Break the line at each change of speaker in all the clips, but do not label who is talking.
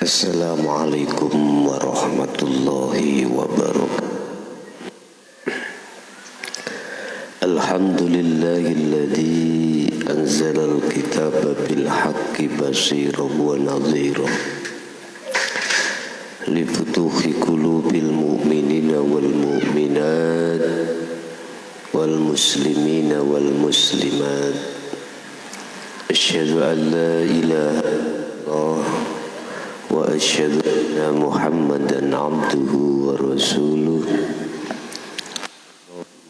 Assalamualaikum warahmatullahi wabarakatuh. Alhamdulillahilladzi anzalal kitaba bil haqqi basyiran wa nadhiran li futuhi qulubil mu'minina wal mu'minat wal muslimina wal muslimat. Asyhadu an la ilaha illallah wa asyhadu anna Muhammadan abduhu wa rasuluh.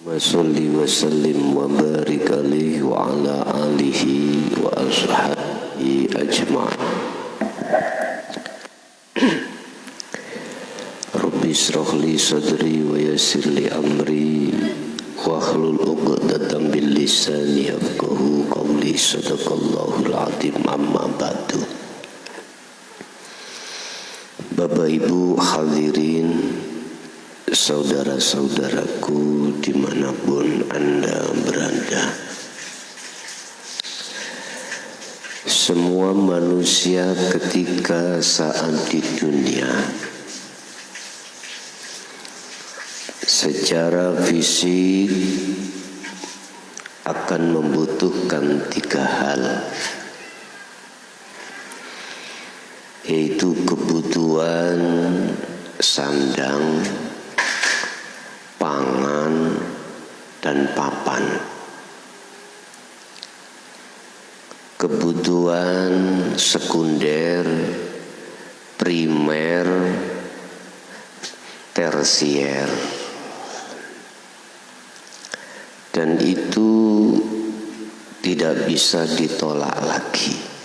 Allahumma sholli wa sallim wa barik alaihi wa ala alihi wa ashabihi ajma'in. Rabbi shrah li sadri wa yassir li amri wa hlul 'uqdatam min lisani yafqahu qawli. Sadaqallahul azim. Amma ba'du. Bapak Ibu hadirin, saudara-saudaraku dimanapun Anda berada, semua manusia ketika saat di dunia secara fisik akan membutuhkan tiga hal, yaitu kebutuhan sandang, pangan, dan papan. Kebutuhan sekunder, primer, tersier, dan itu tidak bisa ditolak lagi.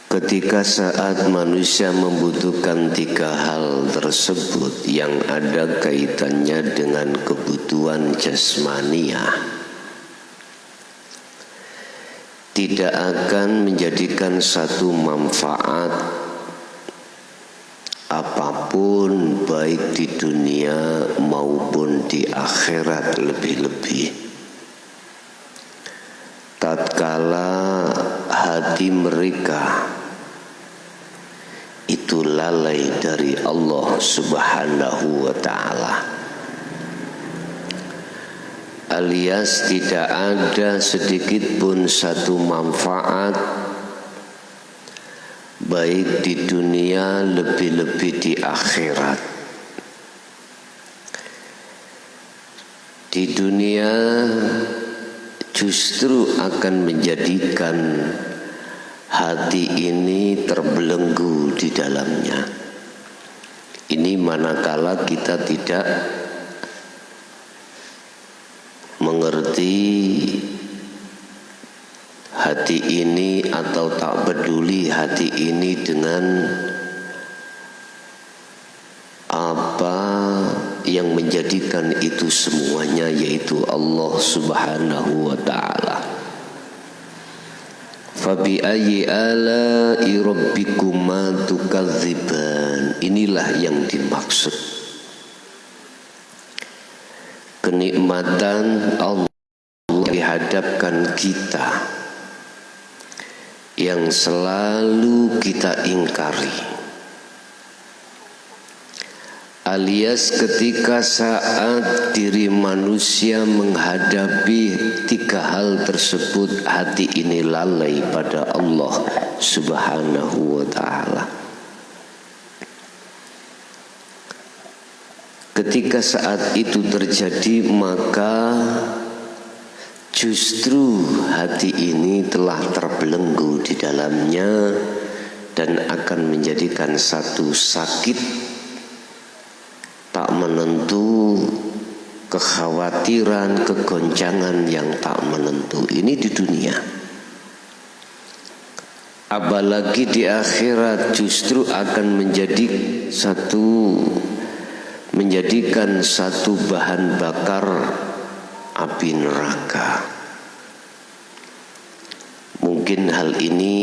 Ketika saat manusia membutuhkan tiga hal tersebut yang ada kaitannya dengan kebutuhan jasmaniah, tidak akan menjadikan satu manfaat apapun baik di dunia maupun di akhirat, lebih-lebih tatkala hati mereka itu lalai dari Allah Subhanahu wa ta'ala, alias tidak ada sedikit pun satu manfaat baik di dunia lebih-lebih di akhirat. Di dunia justru akan menjadikan hati ini terbelenggu di dalamnya. Ini manakala kita tidak mengerti hati ini atau tak peduli hati ini dengan apa yang menjadikan itu semuanya, yaitu Allah Subhanahu wa ta'ala. Fabi ayyi ala'i rabbikuma tukadziban. Inilah yang dimaksud. Kenikmatan Allah dihadapkan kita yang selalu kita ingkari, alias ketika saat diri manusia menghadapi tiga hal tersebut, hati ini lalai pada Allah Subhanahu wa ta'ala. Ketika saat itu terjadi, maka justru hati ini telah terbelenggu di dalamnya dan akan menjadikan satu sakit tak menentu, kekhawatiran, kegoncangan yang tak menentu. Ini di dunia. Apalagi di akhirat justru akan menjadikan satu bahan bakar api neraka. Mungkin hal ini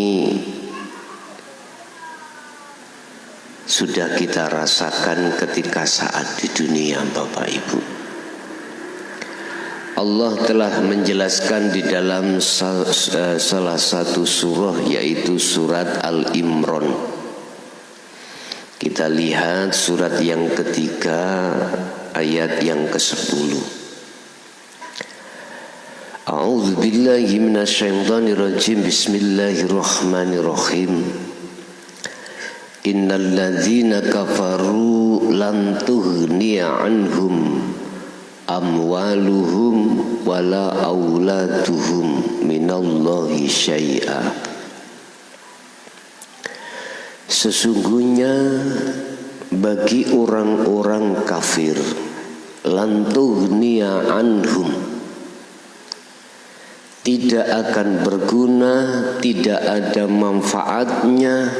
sudah kita rasakan ketika saat di dunia, Bapak Ibu. Allah telah menjelaskan di dalam salah satu surah, yaitu surat Al-Imran. Kita lihat surat yang ketiga, ayat yang ke-10. A'udzu billahi minasyaitonir rajim. Bismillahirrahmanirrahim. Innal ladzina kafaru lan tughniya anhum amwaluhum wala auladuhum minallahi syai'a. Sesungguhnya bagi orang-orang kafir, lan tughniya anhum, tidak akan berguna, tidak ada manfaatnya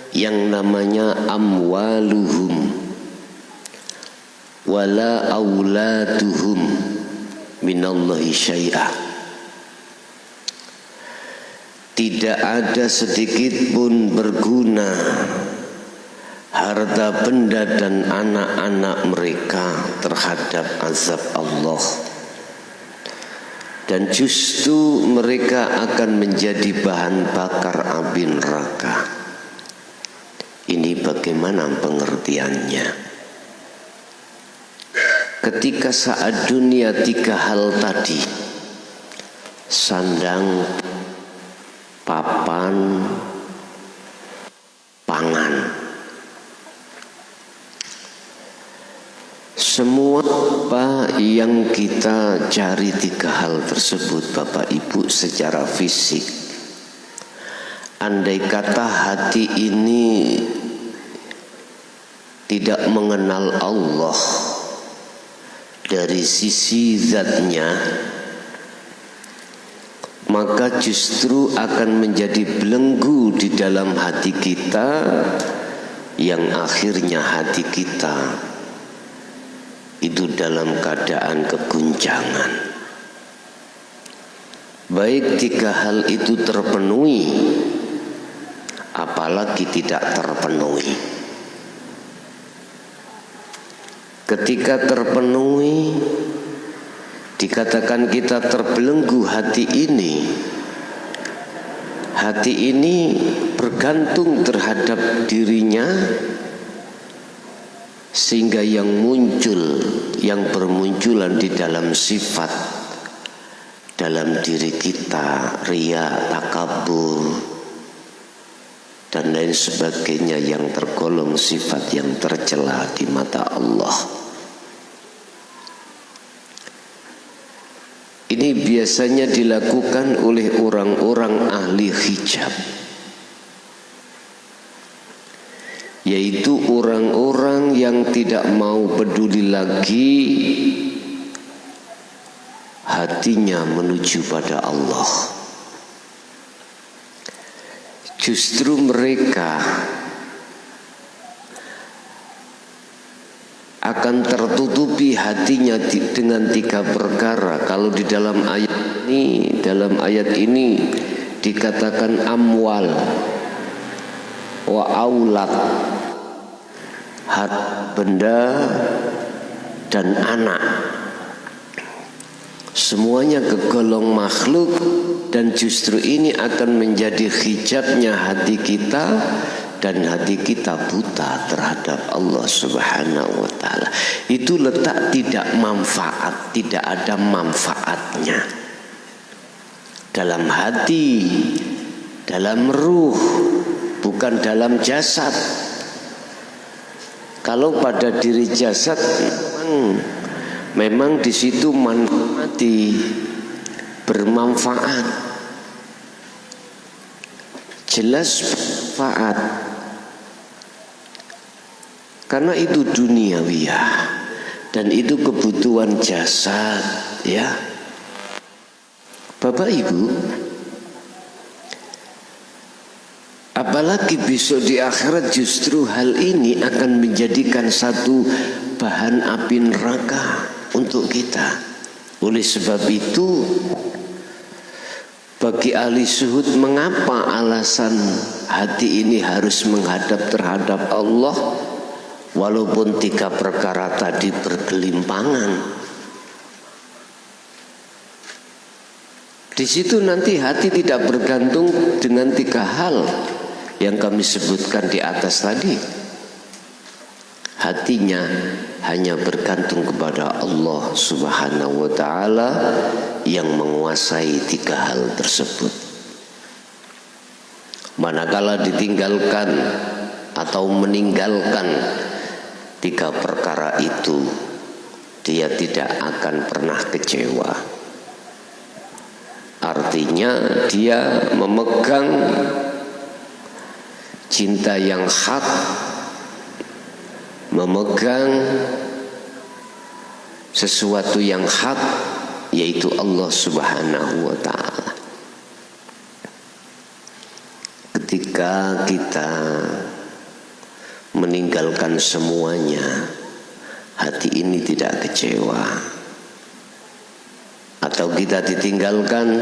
yang namanya amwaluhum wala auladuhum minallahi syai'a. Tidak ada sedikit pun berguna harta benda dan anak-anak mereka terhadap azab Allah, dan justru mereka akan menjadi bahan bakar api neraka. Ini bagaimana pengertiannya? Ketika saat dunia tiga hal tadi, sandang, papan, pangan, semua apa yang kita cari tiga hal tersebut, Bapak Ibu, secara fisik. Andai kata hati ini tidak mengenal Allah dari sisi zatnya, maka justru akan menjadi belenggu di dalam hati kita, yang akhirnya hati kita itu dalam keadaan keguncangan. Baik tiga hal itu terpenuhi, apalagi tidak terpenuhi. Ketika terpenuhi, dikatakan kita terbelenggu hati ini. Hati ini bergantung terhadap dirinya, sehingga yang muncul, yang bermunculan di dalam sifat dalam diri kita, riya, takabur, dan lain sebagainya, yang tergolong sifat yang tercela di mata Allah. Ini biasanya dilakukan oleh orang-orang ahli hijab, yaitu orang-orang yang tidak mau peduli lagi hatinya menuju pada Allah. Justru mereka akan tertutupi hatinya dengan tiga perkara. Kalau di dalam ayat ini dikatakan amwal wa aulad, benda dan anak, semuanya kegolong makhluk, dan justru ini akan menjadi hijabnya hati kita, dan hati kita buta terhadap Allah Subhanahu wa ta'ala. Itu letak tidak manfaat, tidak ada manfaatnya dalam hati, dalam ruh, bukan dalam jasad. Kalau pada diri jasad memang di situ mati, bermanfaat, jelas manfaat. Karena itu duniawiyah, dan itu kebutuhan jasad, ya. Bapak Ibu, apalagi besok di akhirat justru hal ini akan menjadikan satu bahan api neraka untuk kita. Oleh sebab itu, bagi ahli zuhud, mengapa alasan hati ini harus menghadap terhadap Allah walaupun tiga perkara tadi bergelimpangan? Di situ nanti hati tidak bergantung dengan 3 hal yang kami sebutkan di atas tadi. Hatinya hanya bergantung kepada Allah Subhanahu wa ta'ala yang menguasai 3 hal tersebut. Manakala ditinggalkan atau meninggalkan 3 perkara itu, dia tidak akan pernah kecewa. Artinya dia memegang cinta yang hak, memegang sesuatu yang hak, yaitu Allah Subhanahu wa ta'ala. Ketika kita meninggalkan semuanya, hati ini tidak kecewa. Atau kita ditinggalkan,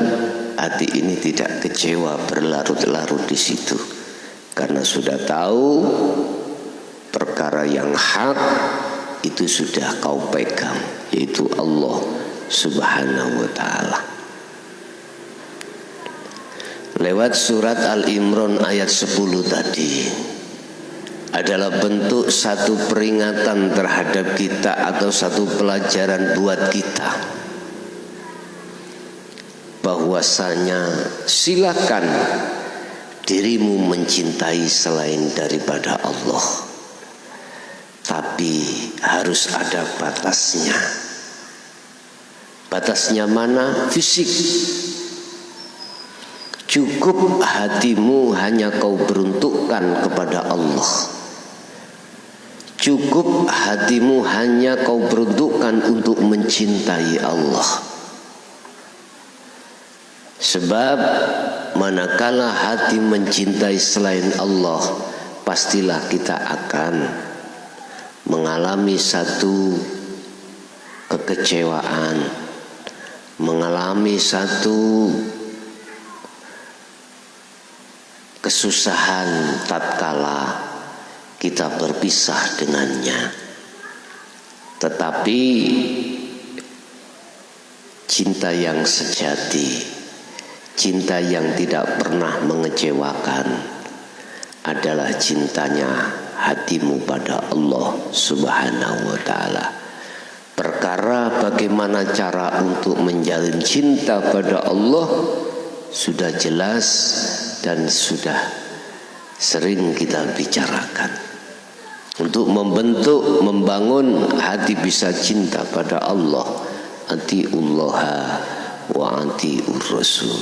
hati ini tidak kecewa berlarut-larut di situ, karena sudah tahu perkara yang hak itu sudah kau pegang, yaitu Allah Subhanahu wa ta'ala. Lewat surat Al-Imran ayat 10 tadi adalah bentuk satu peringatan terhadap kita atau satu pelajaran buat kita, bahwasanya silakan dirimu mencintai selain daripada Allah, tapi harus ada batasnya. Batasnya mana? Fisik. Cukup hatimu hanya kau peruntukkan kepada Allah. Cukup hatimu hanya kau peruntukkan untuk mencintai Allah. Sebab manakala hati mencintai selain Allah, pastilah kita akan mengalami satu kekecewaan, mengalami satu kesusahan tatkala kita berpisah dengannya. Tetapi cinta yang sejati, cinta yang tidak pernah mengecewakan adalah cintanya hatimu pada Allah Subhanahu wa ta'ala. Perkara bagaimana cara untuk menjalin cinta pada Allah sudah jelas dan sudah sering kita bicarakan. Untuk membangun hati bisa cinta pada Allah, atiullaha wa atiur rasul.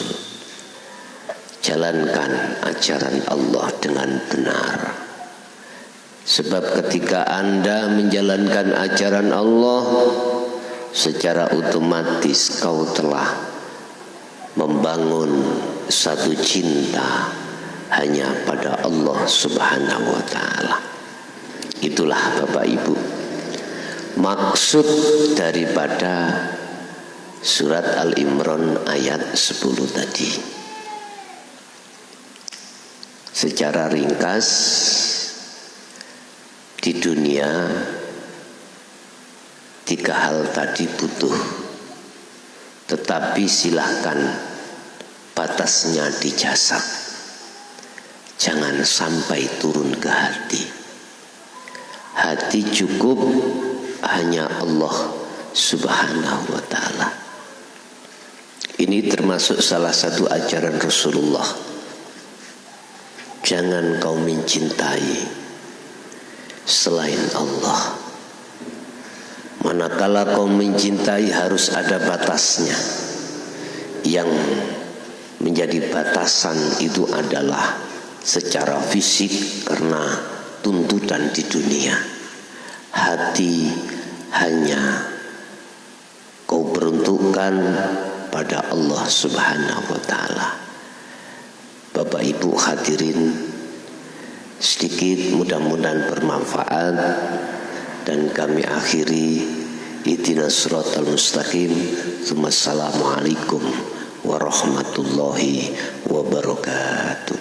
Jalankan ajaran Allah dengan benar. Sebab ketika Anda menjalankan ajaran Allah, secara otomatis kau telah membangun satu cinta hanya pada Allah Subhanahu wa ta'ala. Itulah Bapak Ibu maksud daripada surat Al-Imran ayat 10 tadi. Secara ringkas, di dunia 3 hal tadi butuh, tetapi silahkan batasnya di jasad, jangan sampai turun ke hati. Hati cukup hanya Allah Subhanahu wa ta'ala. Ini termasuk salah satu ajaran Rasulullah. Jangan kau mencintai selain Allah. Manakala kau mencintai harus ada batasnya. Yang menjadi batasan itu adalah secara fisik, karena tuntutan di dunia. Hati hanya kau peruntukkan pada Allah Subhanahu wa ta'ala. Bapak Ibu hadirin, sedikit mudah-mudahan bermanfaat, dan kami akhiri ihdinas siratal mustaqim. Assalamualaikum warahmatullahi wabarakatuh.